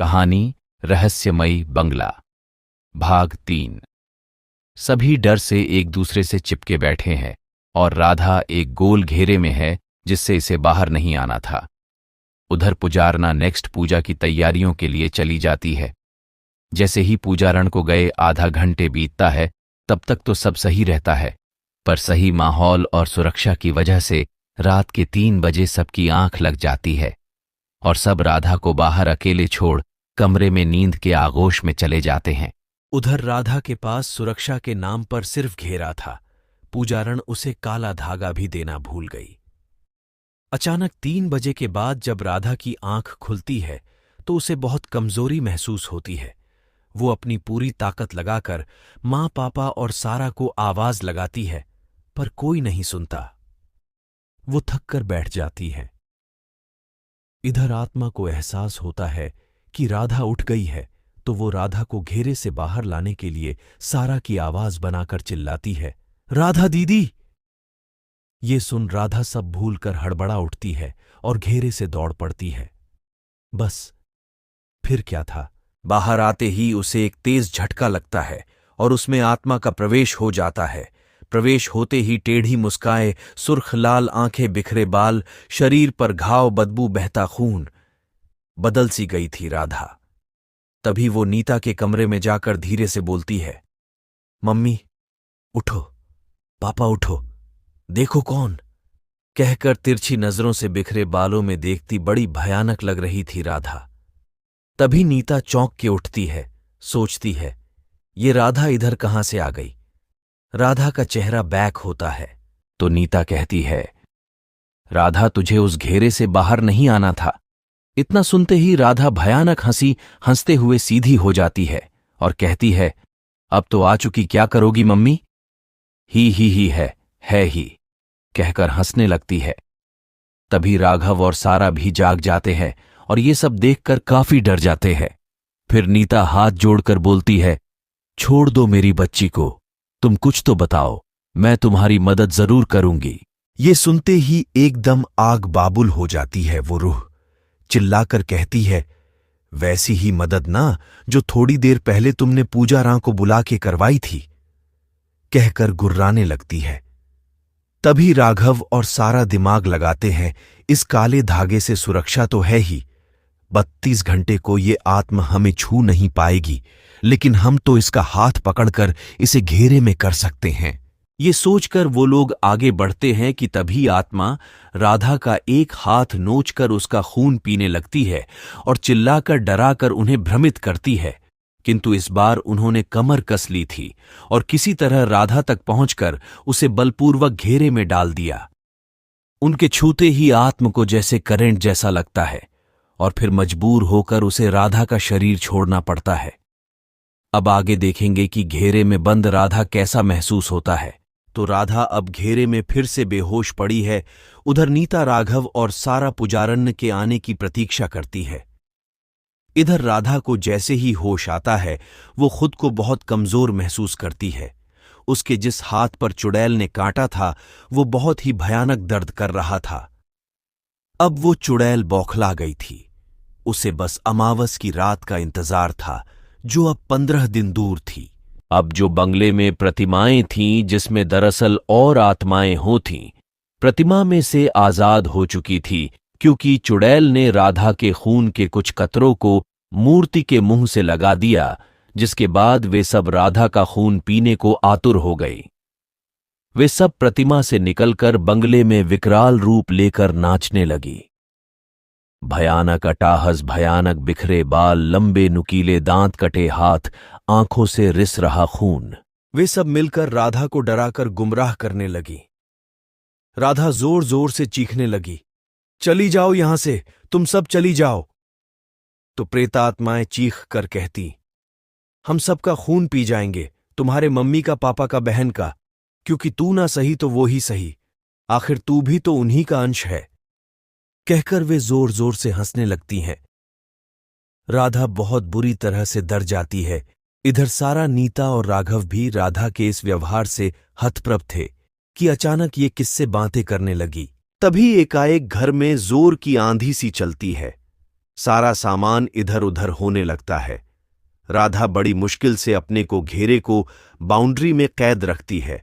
कहानी रहस्यमयी बंगला भाग 3। सभी डर से एक दूसरे से चिपके बैठे हैं और राधा एक गोल घेरे में है जिससे इसे बाहर नहीं आना था। उधर पुजारना नेक्स्ट पूजा की तैयारियों के लिए चली जाती है। जैसे ही पूजारण को गए आधा घंटे बीतता है तब तक तो सब सही रहता है, पर सही माहौल और सुरक्षा की वजह से रात के 3 बजे सबकी आंख लग जाती है और सब राधा को बाहर अकेले छोड़ कमरे में नींद के आगोश में चले जाते हैं। उधर राधा के पास सुरक्षा के नाम पर सिर्फ घेरा था। पूजारण उसे काला धागा भी देना भूल गई। अचानक 3 बजे के बाद जब राधा की आंख खुलती है तो उसे बहुत कमजोरी महसूस होती है। वो अपनी पूरी ताकत लगाकर माँ पापा और सारा को आवाज लगाती है, पर कोई नहीं सुनता। वो थक कर बैठ जाती है। इधर आत्मा को एहसास होता है कि राधा उठ गई है, तो वो राधा को घेरे से बाहर लाने के लिए सारा की आवाज बनाकर चिल्लाती है, राधा दीदी। ये सुन राधा सब भूलकर हड़बड़ा उठती है और घेरे से दौड़ पड़ती है। बस फिर क्या था, बाहर आते ही उसे एक तेज झटका लगता है और उसमें आत्मा का प्रवेश हो जाता है। प्रवेश होते ही टेढ़ी मुस्काए, सुर्ख लाल आंखें, बिखरे बाल, शरीर पर घाव, बदबू, बहता खून। बदल सी गई थी राधा। तभी वो नीता के कमरे में जाकर धीरे से बोलती है, मम्मी उठो, पापा उठो, देखो कौन। कहकर तिरछी नजरों से बिखरे बालों में देखती बड़ी भयानक लग रही थी राधा। तभी नीता चौंक के उठती है, सोचती है ये राधा इधर कहां से आ गई। राधा का चेहरा बैक होता है तो नीता कहती है, राधा तुझे उस घेरे से बाहर नहीं आना था। इतना सुनते ही राधा भयानक हंसी हंसते हुए सीधी हो जाती है और कहती है, अब तो आ चुकी, क्या करोगी मम्मी। ही है ही कहकर हंसने लगती है। तभी राघव और सारा भी जाग जाते हैं और ये सब देखकर काफी डर जाते हैं। फिर नीता हाथ जोड़कर बोलती है, छोड़ दो मेरी बच्ची को, तुम कुछ तो बताओ, मैं तुम्हारी मदद जरूर करूंगी। ये सुनते ही एकदम आग बाबुल हो जाती है वो रूह। चिल्लाकर कहती है, वैसी ही मदद ना जो थोड़ी देर पहले तुमने पूजा रां को बुला के करवाई थी। कहकर गुर्राने लगती है। तभी राघव और सारा दिमाग लगाते हैं, इस काले धागे से सुरक्षा तो है ही, 32 घंटे को ये आत्मा हमें छू नहीं पाएगी, लेकिन हम तो इसका हाथ पकड़कर इसे घेरे में कर सकते हैं। ये सोचकर वो लोग आगे बढ़ते हैं कि तभी आत्मा राधा का एक हाथ नोचकर उसका खून पीने लगती है और चिल्लाकर डराकर उन्हें भ्रमित करती है। किंतु इस बार उन्होंने कमर कस ली थी और किसी तरह राधा तक पहुंचकर उसे बलपूर्वक घेरे में डाल दिया। उनके छूते ही आत्म को जैसे करंट जैसा लगता है और फिर मजबूर होकर उसे राधा का शरीर छोड़ना पड़ता है। अब आगे देखेंगे कि घेरे में बंद राधा कैसा महसूस होता है। तो राधा अब घेरे में फिर से बेहोश पड़ी है। उधर नीता, राघव और सारा पुजारण्य के आने की प्रतीक्षा करती है। इधर राधा को जैसे ही होश आता है वो खुद को बहुत कमजोर महसूस करती है। उसके जिस हाथ पर चुड़ैल ने काटा था वो बहुत ही भयानक दर्द कर रहा था। अब वो चुड़ैल बौखला गई थी। उसे बस अमावस की रात का इंतजार था जो अब 15 दिन दूर थी। अब जो बंगले में प्रतिमाएं थीं जिसमें दरअसल और आत्माएं होतीं, प्रतिमा में से आजाद हो चुकी थी क्योंकि चुड़ैल ने राधा के खून के कुछ कतरों को मूर्ति के मुंह से लगा दिया, जिसके बाद वे सब राधा का खून पीने को आतुर हो गई। वे सब प्रतिमा से निकलकर बंगले में विकराल रूप लेकर नाचने लगी। भयानक अट्टहास, भयानक बिखरे बाल, लंबे नुकीले दांत, कटे हाथ, आंखों से रिस रहा खून। वे सब मिलकर राधा को डराकर गुमराह करने लगी। राधा जोर जोर से चीखने लगी, चली जाओ यहां से, तुम सब चली जाओ। तो प्रेतात्माएं चीख कर कहती, हम सबका खून पी जाएंगे, तुम्हारे मम्मी का, पापा का, बहन का, क्योंकि तू ना सही तो वो ही सही, आखिर तू भी तो उन्हीं का अंश है। कहकर वे जोर जोर से हंसने लगती हैं। राधा बहुत बुरी तरह से डर जाती है। इधर सारा, नीता और राघव भी राधा के इस व्यवहार से हतप्रभ थे कि अचानक ये किससे बातें करने लगी। तभी एकाएक घर में जोर की आंधी सी चलती है। सारा सामान इधर उधर होने लगता है। राधा बड़ी मुश्किल से अपने को घेरे को बाउंड्री में कैद रखती है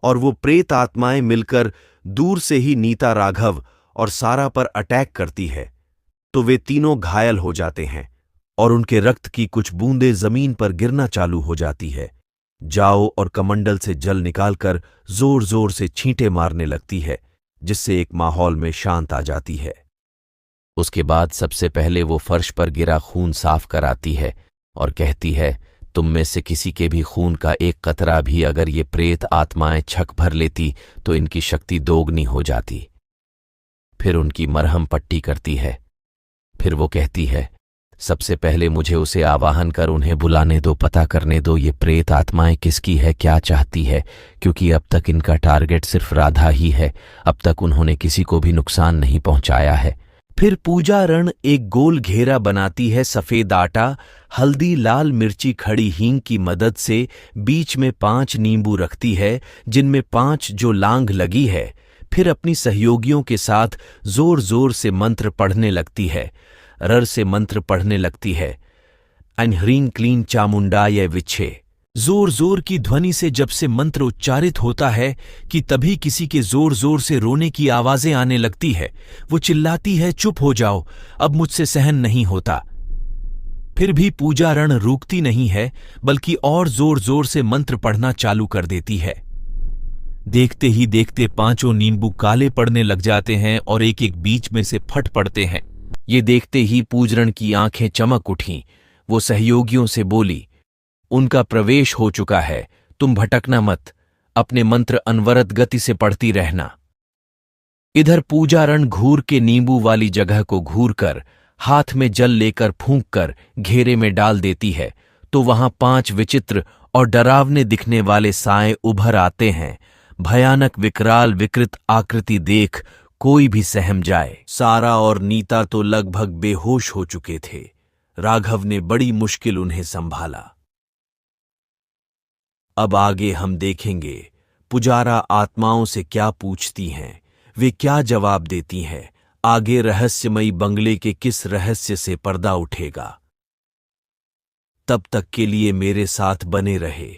और वो प्रेत आत्माएं मिलकर दूर से ही नीता, राघव और सारा पर अटैक करती है तो वे तीनों घायल हो जाते हैं और उनके रक्त की कुछ बूंदें जमीन पर गिरना चालू हो जाती है। जाओ और कमंडल से जल निकालकर जोर जोर से छींटे मारने लगती है, जिससे एक माहौल में शांत आ जाती है। उसके बाद सबसे पहले वो फर्श पर गिरा खून साफ कराती है और कहती है, तुम में से किसी के भी खून का एक कतरा भी अगर ये प्रेत आत्माएं छक भर लेती तो इनकी शक्ति दोगुनी हो जाती। फिर उनकी मरहम पट्टी करती है। फिर वो कहती है, सबसे पहले मुझे उसे आवाहन कर उन्हें बुलाने दो, पता करने दो ये प्रेत आत्माएं किसकी है, क्या चाहती है, क्योंकि अब तक इनका टारगेट सिर्फ राधा ही है। अब तक उन्होंने किसी को भी नुकसान नहीं पहुंचाया है। फिर पूजा रण एक गोल घेरा बनाती है सफेद आटा, हल्दी, लाल मिर्ची, खड़ी हींग की मदद से। बीच में 5 नींबू रखती है जिनमें 5 जो लांग लगी है। फिर अपनी सहयोगियों के साथ जोर जोर से मंत्र पढ़ने लगती है। रर से मंत्र पढ़ने लगती है, अनह्रीं क्लीं चामुंडाय विच्छे। जोर जोर की ध्वनि से जब से मंत्र उच्चारित होता है कि तभी किसी के जोर जोर से रोने की आवाजें आने लगती है। वो चिल्लाती है, चुप हो जाओ, अब मुझसे सहन नहीं होता। फिर भी पूजा रण रुकती नहीं है, बल्कि और जोर जोर से मंत्र पढ़ना चालू कर देती है। देखते ही देखते 5 नींबू काले पड़ने लग जाते हैं और एक एक बीच में से फट पड़ते हैं। ये देखते ही पूजरण की आंखें चमक उठीं। वो सहयोगियों से बोली, उनका प्रवेश हो चुका है, तुम भटकना मत, अपने मंत्र अनवरत गति से पढ़ती रहना। इधर पूजा रण घूर के नींबू वाली जगह को घूर कर हाथ में जल लेकर फूंक कर घेरे में डाल देती है तो वहां 5 विचित्र और डरावने दिखने वाले साए उभर आते हैं। भयानक विकराल विकृत आकृति देख कोई भी सहम जाए। सारा और नीता तो लगभग बेहोश हो चुके थे। राघव ने बड़ी मुश्किल उन्हें संभाला। अब आगे हम देखेंगे पुजारा आत्माओं से क्या पूछती हैं, वे क्या जवाब देती हैं। आगे रहस्यमयी बंगले के किस रहस्य से पर्दा उठेगा। तब तक के लिए मेरे साथ बने रहे।